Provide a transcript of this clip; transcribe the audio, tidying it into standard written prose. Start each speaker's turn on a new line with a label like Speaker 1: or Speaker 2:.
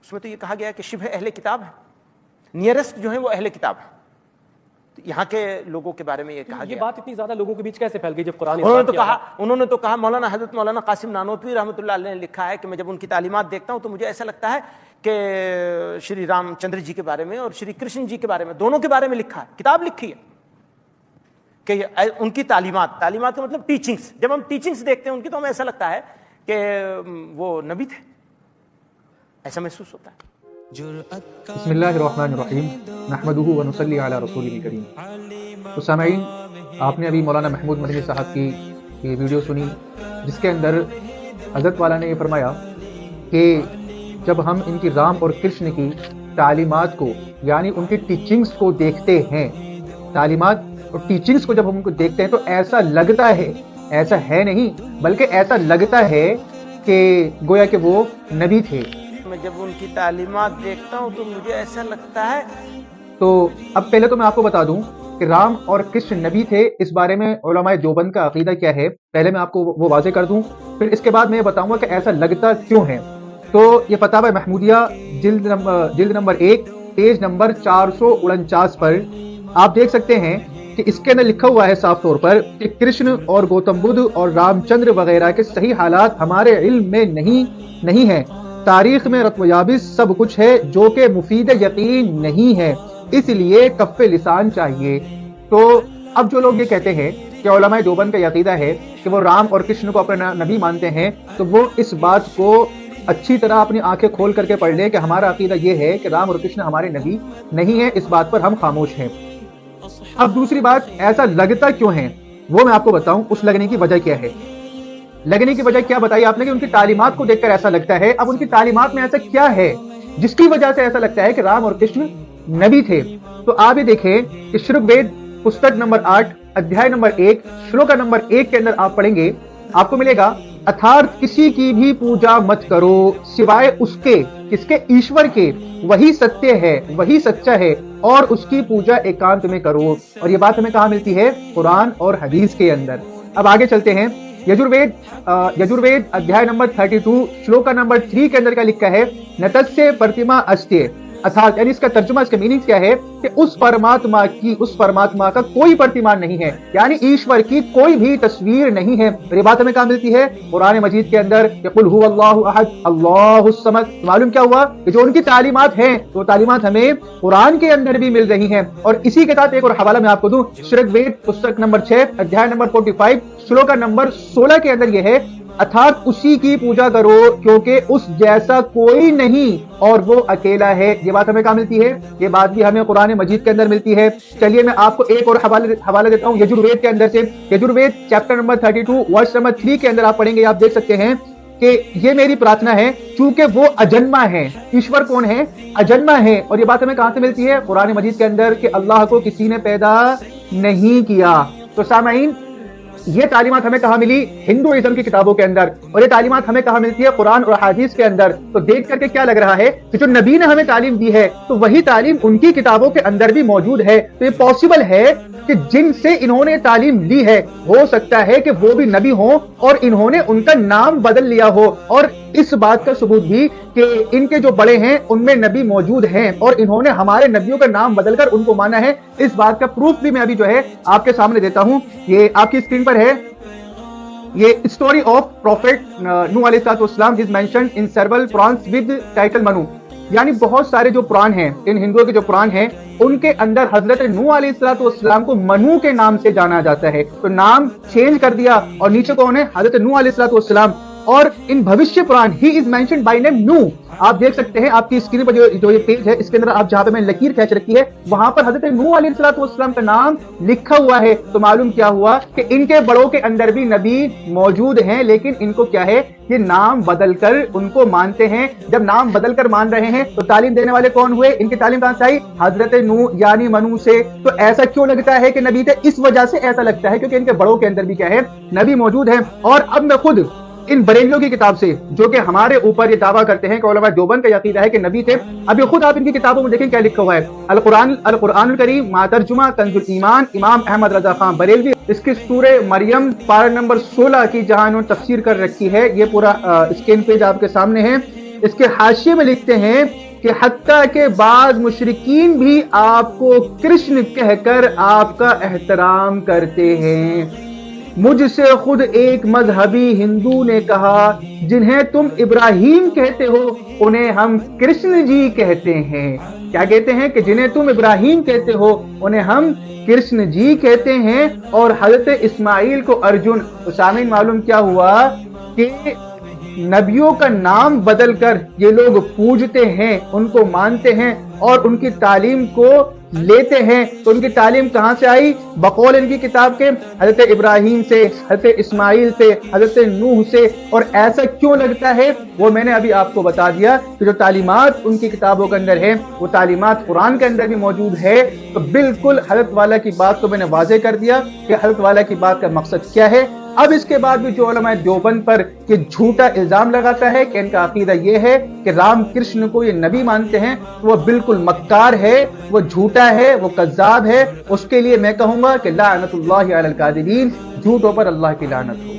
Speaker 1: اس میں تو یہ کہا گیا ہے کہ شبہ اہل کتاب ہے، نیئرسٹ جو ہے وہ اہل کتاب ہے. یہاں کے لوگوں کے بارے میں یہ کہا گیا.
Speaker 2: یہ بات اتنی زیادہ لوگوں کے بیچ کیسے پھیل گئی جب قرآن
Speaker 1: انہوں نے تو کہا حضرت مولانا قاسم نانوتوی رحمۃ اللہ علیہ نے لکھا ہے کہ میں جب ان کی تعلیمات دیکھتا ہوں تو مجھے ایسا لگتا ہے کہ شری رام چندر جی کے بارے میں اور شری کرشن جی کے بارے میں، دونوں کے بارے میں لکھا ہے، کتاب لکھی ہے کہ ان کی تعلیمات کا مطلب ٹیچنگز. جب ہم ٹیچنگز دیکھتے ہیں ان کی تو ہمیں ایسا لگتا ہے کہ وہ نبی تھے، ایسا محسوس ہوتا ہے.
Speaker 3: بسم اللہ الرحمن الرحیم نحمدہ ونصلی علی رسولہ الکریم. تو سامعین، آپ نے ابھی مولانا محمود مدنی صاحب کی یہ ویڈیو سنی جس کے اندر حضرت والا نے یہ فرمایا کہ جب ہم ان کی رام اور کرشن کی تعلیمات کو یعنی ان کی ٹیچنگز کو دیکھتے ہیں، تعلیمات اور ٹیچنگز کو جب ہم ان کو دیکھتے ہیں تو ایسا لگتا ہے، ایسا ہے نہیں بلکہ ایسا لگتا ہے کہ گویا کہ وہ نبی تھے.
Speaker 1: میں جب ان کی تعلیمات دیکھتا ہوں تو مجھے ایسا لگتا ہے.
Speaker 3: تو اب پہلے تو میں آپ کو بتا دوں کہ رام اور کرشن نبی تھے. اس بارے میں علماء دیوبند کا عقیدہ کیا ہے پہلے میں آپ کو وہ واضح کر دوں، پھر اس کے بعد میں یہ بتاؤں گا کہ ایسا لگتا کیوں ہے. تو یہ فتاوی محمودیہ جلد نمبر 1 پیج نمبر 449 پر آپ دیکھ سکتے ہیں کہ اس کے اندر لکھا ہوا ہے صاف طور پر کہ کرشن اور گوتم بدھ اور رام چندر وغیرہ کے صحیح حالات ہمارے علم میں نہیں ہیں. تاریخ میں رتب و یابس سب کچھ ہے جو کہ مفید یقین نہیں ہے، اس لیے کف لسان چاہیے. تو اب جو لوگ یہ کہتے ہیں کہ علماء دیوبند کا عقیدہ ہے کہ وہ رام اور کرشن کو اپنا نبی مانتے ہیں، تو وہ اس بات کو اچھی طرح اپنی آنکھیں کھول کر کے پڑھ لیں کہ ہمارا عقیدہ یہ ہے کہ رام اور کرشن ہمارے نبی نہیں ہیں، اس بات پر ہم خاموش ہیں. اب دوسری بات، ایسا لگتا کیوں ہے وہ میں آپ کو بتاؤں. اس لگنے کی وجہ کیا ہے؟ لگنے کی وجہ کیا بتائی آپ نے کہ ان کی تعلیمات کو دیکھ کر ایسا لگتا ہے. اب ان کی تعلیمات میں ایسا کیا ہے جس کی وجہ سے ایسا لگتا ہے کہ رام اور کرشن نبی تھے؟ تو آپ یہ دیکھیں کہ شرک وید پستک نمبر 8 ادھیائے نمبر 1 شلوکا نمبر 1 کے اندر آپ پڑھیں گے، آپ کو ملے گا اتھارتھ کسی کی بھی پوجا مت کرو سوائے اس کے، کس کے؟ ایشور کے. وہی ستیہ ہے، وہی سچا ہے اور اس کی پوجا ایکانت میں کرو. اور یہ بات ہمیں کہاں ملتی ہے؟ قرآن اور حدیث کے اندر. اب آگے چلتے ہیں. یجوروید ادھیائے نمبر 32 شلوکا نمبر 3 کے اندر کیا لکھا ہے؟ نتسیہ پرتما استیہ، یعنی اس کا ترجمہ، اس کا میننگ کیا ہے کہ اس پرماتما کا کوئی پرتیمان نہیں ہے، یعنی ایشور کی کوئی بھی تصویر نہیں ہے. اور یہ بات ہمیں کہاں ملتی ہے؟ قرآن مجید کے اندر کہ قل هو اللہ احد اللہ الصمد. معلوم کیا ہوا کہ جو ان کی تعلیمات ہیں وہ تعلیمات ہمیں قرآن کے اندر بھی مل رہی ہیں. اور اسی کے ساتھ ایک اور حوالہ میں آپ کو دوں، شرک وید پستک نمبر 6 ادھیائے نمبر 45 شلوکا نمبر 16 کے اندر یہ ہے اتھارتھ اسی کی پوجا کرو کیونکہ اس جیسا کوئی نہیں اور وہ اکیلا ہے. یہ بات ہمیں کہاں ملتی ہے؟ یہ بات بھی ہمیں قرآن مجید کے اندر ملتی ہے. چلیے میں آپ کو ایک اور حوالہ دیتا ہوں یجوروید کے اندر سے. یجوروید چیپٹر نمبر 32 ورس نمبر 3 کے اندر آپ پڑھیں گے، آپ دیکھ سکتے ہیں کہ یہ میری پرارتھنا ہے چونکہ وہ اجنما ہے. ایشور کون ہے؟ اجنما ہے. اور یہ بات ہمیں کہاں سے ملتی ہے؟ قرآن مجید کے اندر کہ اللہ کو کسی نے پیدا نہیں کیا. تو سامعین، یہ تعلیمات ہمیں کہاں ملی؟ ہندوازم کی کتابوں کے اندر. اور یہ تعلیمات ہمیں کہاں ملتی ہے؟ قرآن اور حدیث کے اندر. تو دیکھ کر کے کیا لگ رہا ہے کہ جو نبی نے ہمیں تعلیم دی ہے تو وہی تعلیم ان کی کتابوں کے اندر بھی موجود ہے. تو یہ پاسبل ہے کہ جن سے انہوں نے تعلیم لی ہے ہو سکتا ہے کہ وہ بھی نبی ہوں اور انہوں نے ان کا نام بدل لیا ہو. اور اس بات کا ثبوت بھی کہ ان کے جو بڑے ہیں ان میں نبی موجود ہیں اور انہوں نے ہمارے نبیوں کا نام بدل کر ان کو مانا ہے. اس بات کا پروف بھی میں ابھی جو ہے آپ کے سامنے دیتا ہوں. یہ آپ کی اسکرین پر ہے. یہ اسٹوری آف پروفیٹ نوح علیہ السلام is mentioned in several prawns with title منو. یعنی بہت سارے جو پران ہیں، ان ہندوؤں کے جو پران ہیں ان کے اندر حضرت نوح علیہ السلام کو منو کے نام سے جانا جاتا ہے. تو نام چینج کر دیا اور نیچے کون ہے؟ حضرت نوح علیہ السلام. اور ان بھوشیہ پران ہی از مینشنڈ بائی نیم نوح. آپ دیکھ سکتے ہیں آپ کی اسکرین پر جو یہ پیج ہے اس کے اندر آپ جہاں پہ میں لکیر کھینچ رکھی ہے وہاں پر حضرت نوح علیہ السلام کا نام لکھا ہوا ہے. تو معلوم کیا ہوا کہ ان کے بڑوں کے اندر بھی نبی موجود ہیں لیکن ان کو کیا ہے؟ یہ نام بدل کر ان کو مانتے ہیں. جب نام بدل کر مان رہے ہیں تو تعلیم دینے والے کون ہوئے؟ ان کی تعلیم کہاں سے آئی؟ حضرت نوح یعنی منو سے. تو ایسا کیوں لگتا ہے کہ نبی تھے؟ اس وجہ سے ایسا لگتا ہے کیونکہ ان کے بڑوں کے اندر بھی کیا ہے؟ نبی موجود ہے. اور اب میں خود ان بریلیوں کی کتاب سے جو کہ ہمارے اوپر یہ دعویٰ کرتے ہیں کہ علماء دیوبند کا عقیدہ ہے کہ نبی تھے، ابھی خود آپ ان کی کتابوں میں دیکھیں کیا لکھا ہوا ہے. القرآن الکریم ماترجمہ کنز الایمان امام احمد رضا خان بریلوی، اس کی سورہ مریم پارہ نمبر 16 کی جہاں انہوں نے تفسیر کر رکھی ہے. یہ پورا اسکرین پیج آپ کے سامنے ہے. اس کے حاشیے میں لکھتے ہیں کہ حتیٰ کہ بعض مشرکین بھی آپ کو کرشن کہہ کر آپ کا احترام کرتے ہیں۔ مجھ سے خود ایک مذہبی ہندو نے کہا جنہیں تم ابراہیم کہتے ہو انہیں ہم کرشن جی کہتے ہیں۔ کیا کہتے ہیں کہ جنہیں تم ابراہیم کہتے ہو انہیں ہم کرشن جی کہتے ہیں، اور حضرت اسماعیل کو ارجن۔ تو سامعین معلوم کیا ہوا کہ نبیوں کا نام بدل کر یہ لوگ پوجتے ہیں، ان کو مانتے ہیں اور ان کی تعلیم کو لیتے ہیں۔ تو ان کی تعلیم کہاں سے آئی؟ بقول ان کی کتاب کے حضرت ابراہیم سے، حضرت اسماعیل سے، حضرت نوح سے۔ اور ایسا کیوں لگتا ہے وہ میں نے ابھی آپ کو بتا دیا کہ جو تعلیمات ان کی کتابوں کے اندر ہے وہ تعلیمات قرآن کے اندر بھی موجود ہے۔ تو بالکل حضرت والا کی بات کو میں نے واضح کر دیا کہ حضرت والا کی بات کا مقصد کیا ہے۔ اب اس کے بعد بھی جو علماء دیوبند پر یہ جھوٹا الزام لگاتا ہے کہ ان کا عقیدہ یہ ہے کہ رام کرشن کو یہ نبی مانتے ہیں، تو وہ بالکل مکار ہے، وہ جھوٹا ہے، وہ کذاب ہے۔ اس کے لیے میں کہوں گا کہ لعنت اللہ علی الکاذبین، جھوٹوں پر اللہ کی لعنت ہو۔